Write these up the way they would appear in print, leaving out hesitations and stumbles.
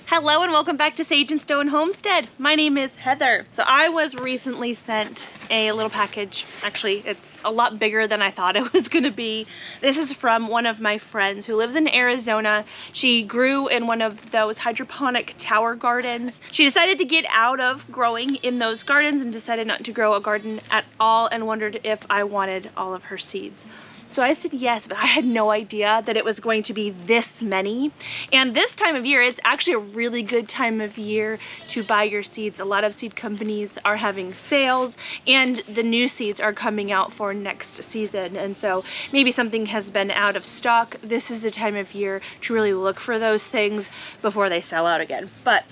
Hello and welcome back to Sage and Stone Homestead. My name is Heather. So I was recently sent a little package. Actually, it's a lot bigger than I thought it was gonna be. This is from one of my friends who lives in Arizona. She grew in one of those hydroponic tower gardens. She decided to get out of growing in those gardens and decided not to grow a garden at all and wondered if I wanted all of her seeds. So I said yes, but I had no idea that it was going to be this many. And this time of year, it's actually a really good time of year to buy your seeds. A lot of seed companies are having sales and the new seeds are coming out for next season. And so maybe something has been out of stock. This is the time of year to really look for those things before they sell out again. But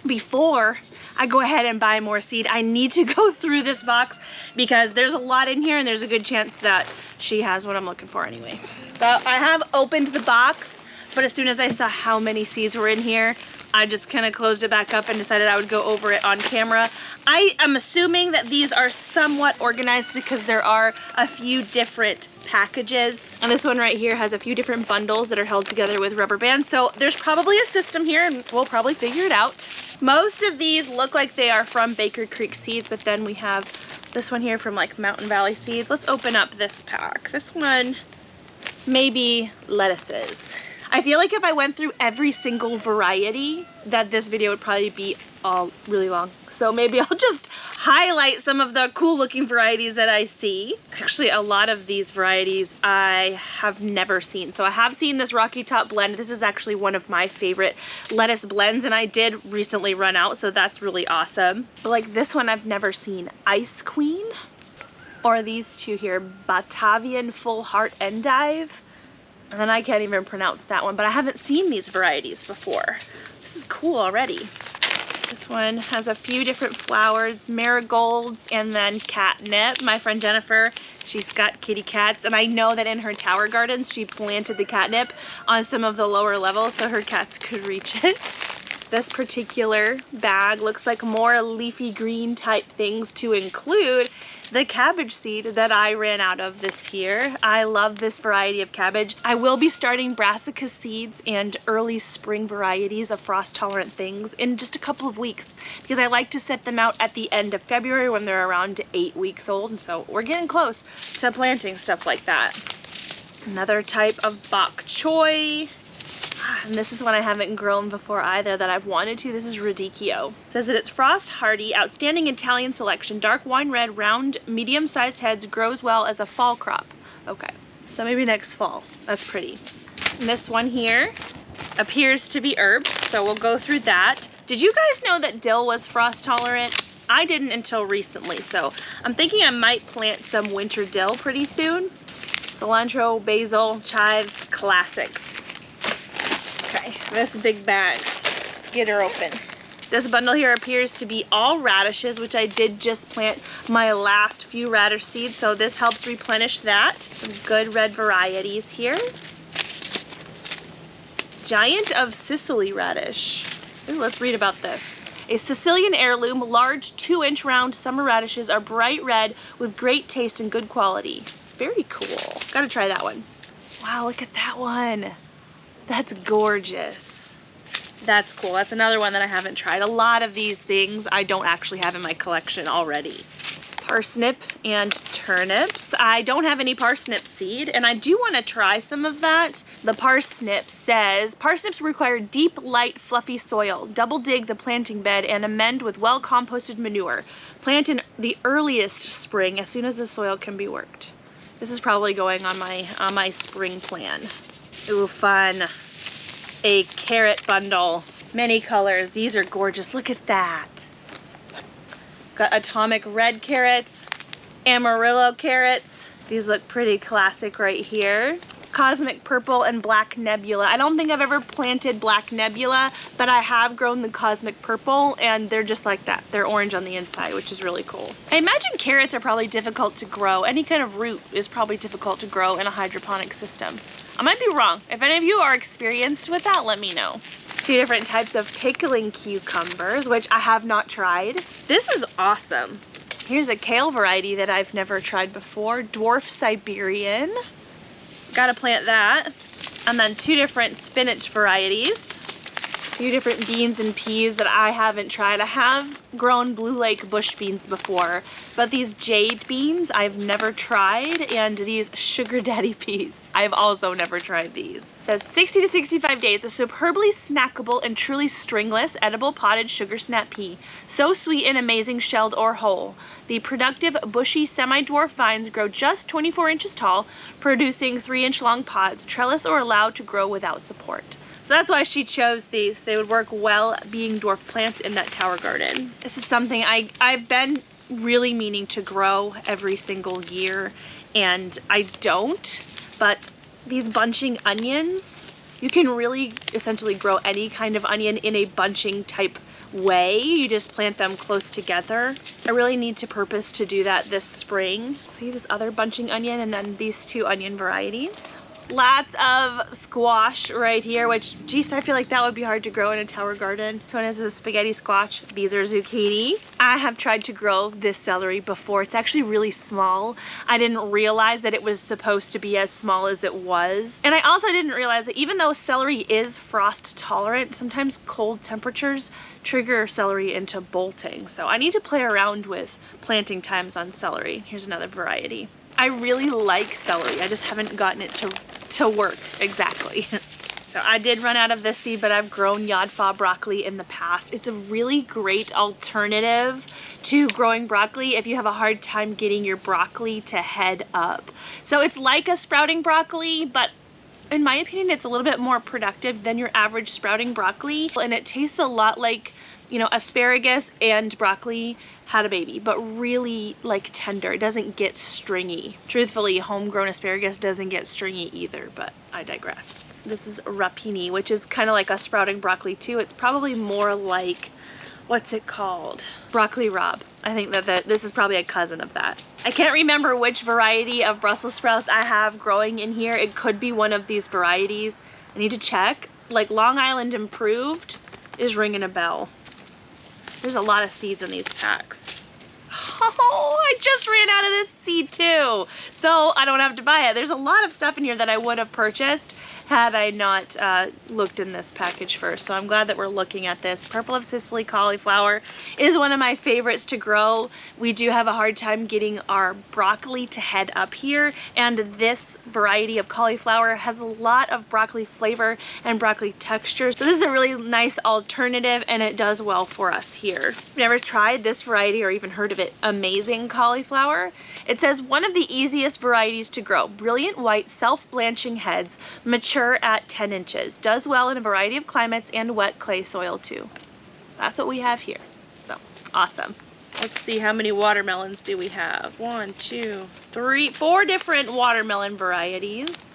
before I go ahead and buy more seed, I need to go through this box because there's a lot in here and there's a good chance that she has what I'm looking for anyway. So I have opened the box, but as soon as I saw how many seeds were in here, I just kind of closed it back up and decided I would go over it on camera. I am assuming that these are somewhat organized because there are a few different packages. And this one right here has a few different bundles that are held together with rubber bands. So there's probably a system here and we'll probably figure it out. Most of these look like they are from Baker Creek Seeds, but then we have this one here from like Mountain Valley Seeds. Let's open up this pack. This one may be lettuces. I feel like if I went through every single variety, that this video would probably be all really long. So maybe I'll just highlight some of the cool looking varieties that I see. Actually, a lot of these varieties I have never seen. So I have seen this Rocky Top blend. This is actually one of my favorite lettuce blends and I did recently run out, so that's really awesome. But like this one I've never seen. Ice Queen, or these two here, Batavian Full Heart Endive. And then I can't even pronounce that one, but I haven't seen these varieties before. This is cool already. This one has a few different flowers, marigolds, and then catnip. My friend Jennifer, she's got kitty cats, and I know that in her tower gardens, she planted the catnip on some of the lower levels so her cats could reach it. This particular bag looks like more leafy green type things to include the cabbage seed that I ran out of this year. I love this variety of cabbage. I will be starting brassica seeds and early spring varieties of frost tolerant things in just a couple of weeks because I like to set them out at the end of February when they're around 8 weeks old, and so we're getting close to planting stuff like that. Another type of bok choy. And this is one I haven't grown before either that I've wanted to. This is Radicchio. It says that it's frost hardy, outstanding Italian selection, dark wine red, round, medium-sized heads, grows well as a fall crop. Okay, so maybe next fall. That's pretty. And this one here appears to be herbs, so we'll go through that. Did you guys know that dill was frost tolerant? I didn't until recently, so I'm thinking I might plant some winter dill pretty soon. Cilantro, basil, chives, classics. Okay, this big bag, let's get her open. This bundle here appears to be all radishes, which I did just plant my last few radish seeds, so this helps replenish that. Some good red varieties here. Giant of Sicily radish. Ooh, let's read about this. A Sicilian heirloom, large 2-inch round summer radishes are bright red with great taste and good quality. Very cool. Gotta try that one. Wow, look at that one. That's gorgeous. That's cool. That's another one that I haven't tried. A lot of these things I don't actually have in my collection already. Parsnip and turnips. I don't have any parsnip seed and I do want to try some of that. The parsnip says, parsnips require deep, light, fluffy soil. Double dig the planting bed and amend with well-composted manure. Plant in the earliest spring as soon as the soil can be worked. This is probably going on my spring plan. Ooh, fun. A carrot bundle. Many colors. These are gorgeous. Look at that. Got atomic red carrots, Amarillo carrots. These look pretty classic right here. Cosmic purple and black nebula. I don't think I've ever planted black nebula, but I have grown the cosmic purple and they're just like that. They're orange on the inside, which is really cool. I imagine carrots are probably difficult to grow. Any kind of root is probably difficult to grow in a hydroponic system. I might be wrong. If any of you are experienced with that, let me know. 2 different types of pickling cucumbers, which I have not tried. This is awesome. Here's a kale variety that I've never tried before, Dwarf Siberian. Gotta plant that. And then 2 different spinach varieties. few different beans and peas that I haven't tried. I have grown Blue Lake bush beans before, but these jade beans I've never tried, and these sugar daddy peas, I've also never tried these. It says 60 to 65 days, a superbly snackable and truly stringless edible potted sugar snap pea. So sweet and amazing shelled or whole. The productive bushy semi-dwarf vines grow just 24 inches tall, producing 3-inch long pods, trellis or allowed to grow without support. So that's why she chose these. They would work well being dwarf plants in that tower garden. This is something I've been really meaning to grow every single year, and I don't, but these bunching onions, you can really essentially grow any kind of onion in a bunching type way. You just plant them close together. I really need to purpose to do that this spring. See this other bunching onion and then these 2 onion varieties. Lots of squash right here, which, geez, I feel like that would be hard to grow in a tower garden. This one is a spaghetti squash. These are zucchini. I have tried to grow this celery before. It's actually really small. I didn't realize that it was supposed to be as small as it was. And I also didn't realize that even though celery is frost tolerant, sometimes cold temperatures trigger celery into bolting. So I need to play around with planting times on celery. Here's another variety. I really like celery. I just haven't gotten it to work exactly. So I did run out of this seed, but I've grown Yodfa broccoli in the past. It's a really great alternative to growing broccoli if you have a hard time getting your broccoli to head up. So it's like a sprouting broccoli, but in my opinion, it's a little bit more productive than your average sprouting broccoli. And it tastes a lot like, you know, asparagus and broccoli had a baby, but really like tender. It doesn't get stringy. Truthfully, homegrown asparagus doesn't get stringy either, but I digress. This is rapini, which is kind of like a sprouting broccoli too. It's probably more like, what's it called? Broccoli rabe. I think that this is probably a cousin of that. I can't remember which variety of Brussels sprouts I have growing in here. It could be one of these varieties. I need to check. Like Long Island Improved is ringing a bell. There's a lot of seeds in these packs. Oh, I just ran out of this seed too. So I don't have to buy it. There's a lot of stuff in here that I would have purchased had I not looked in this package first. So I'm glad that we're looking at this. Purple of Sicily cauliflower is one of my favorites to grow. We do have a hard time getting our broccoli to head up here, and this variety of cauliflower has a lot of broccoli flavor and broccoli texture. So this is a really nice alternative, and it does well for us here. I've never tried this variety or even heard of it. Amazing cauliflower. It says one of the easiest varieties to grow. Brilliant white, self-blanching heads, mature at 10 inches. Does well in a variety of climates and wet clay soil too. That's what we have here. So awesome. Let's see, how many watermelons do we have? 1, 2, 3, 4 different watermelon varieties.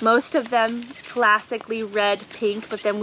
Most of them classically red, pink, but then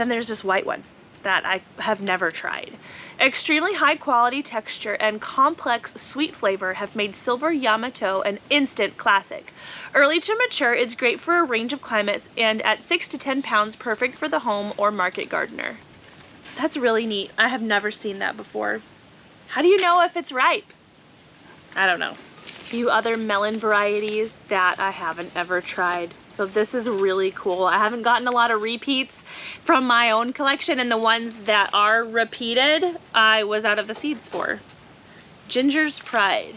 there's this white one that I have never tried. Extremely high quality texture and complex sweet flavor have made Silver Yamato an instant classic. Early to mature, it's great for a range of climates, and at 6 to 10 pounds, perfect for the home or market gardener. That's really neat. I have never seen that before. How do you know if it's ripe? I don't know. A few other melon varieties that I haven't ever tried. So this is really cool. I haven't gotten a lot of repeats from my own collection, and the ones that are repeated, I was out of the seeds for. Ginger's Pride.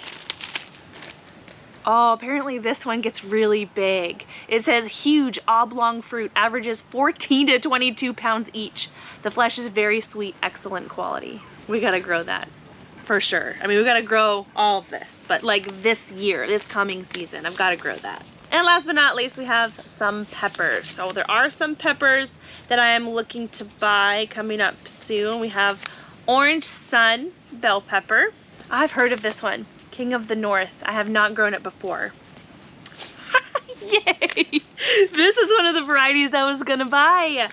Oh, apparently this one gets really big. It says huge oblong fruit, averages 14 to 22 pounds each. The flesh is very sweet, excellent quality. We gotta grow that. For sure. I mean, we gotta grow all of this, but like this year, this coming season, I've gotta grow that. And last but not least, we have some peppers. So there are some peppers that I am looking to buy coming up soon. We have Orange Sun bell pepper. I've heard of this one, King of the North. I have not grown it before. Yay! This is one of the varieties I was gonna buy.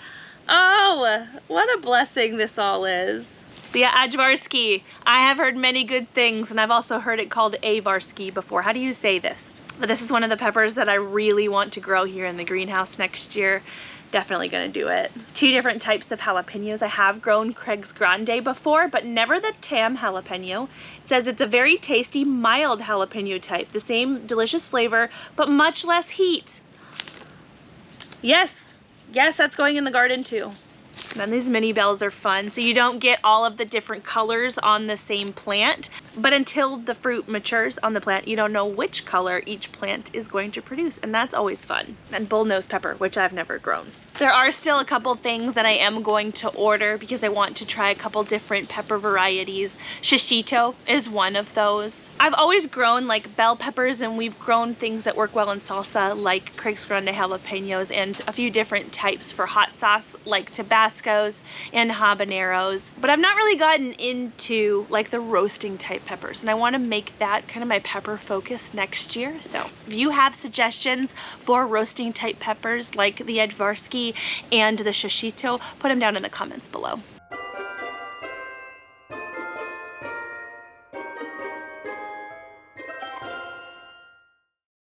Oh, what a blessing this all is. The Ajvarski. I have heard many good things, and I've also heard it called Avarski before. How do you say this? But this is one of the peppers that I really want to grow here in the greenhouse next year. Definitely gonna do it. 2 different types of jalapenos. I have grown Craig's Grande before, but never the Tam jalapeno. It says it's a very tasty, mild jalapeno type. The same delicious flavor, but much less heat. Yes, Yes, that's going in the garden too. Then these mini bells are fun. So you don't get all of the different colors on the same plant, but until the fruit matures on the plant, you don't know which color each plant is going to produce, and that's always fun. And bullnose pepper, which I've never grown. There are still a couple things that I am going to order because I want to try a couple different pepper varieties. Shishito is one of those. I've always grown like bell peppers, and we've grown things that work well in salsa like Craig's Grande jalapenos and a few different types for hot sauce like Tabascos and habaneros. But I've not really gotten into like the roasting type peppers, and I want to make that kind of my pepper focus next year. So if you have suggestions for roasting type peppers like the Edvarsky and the Shishito, put them down in the comments below.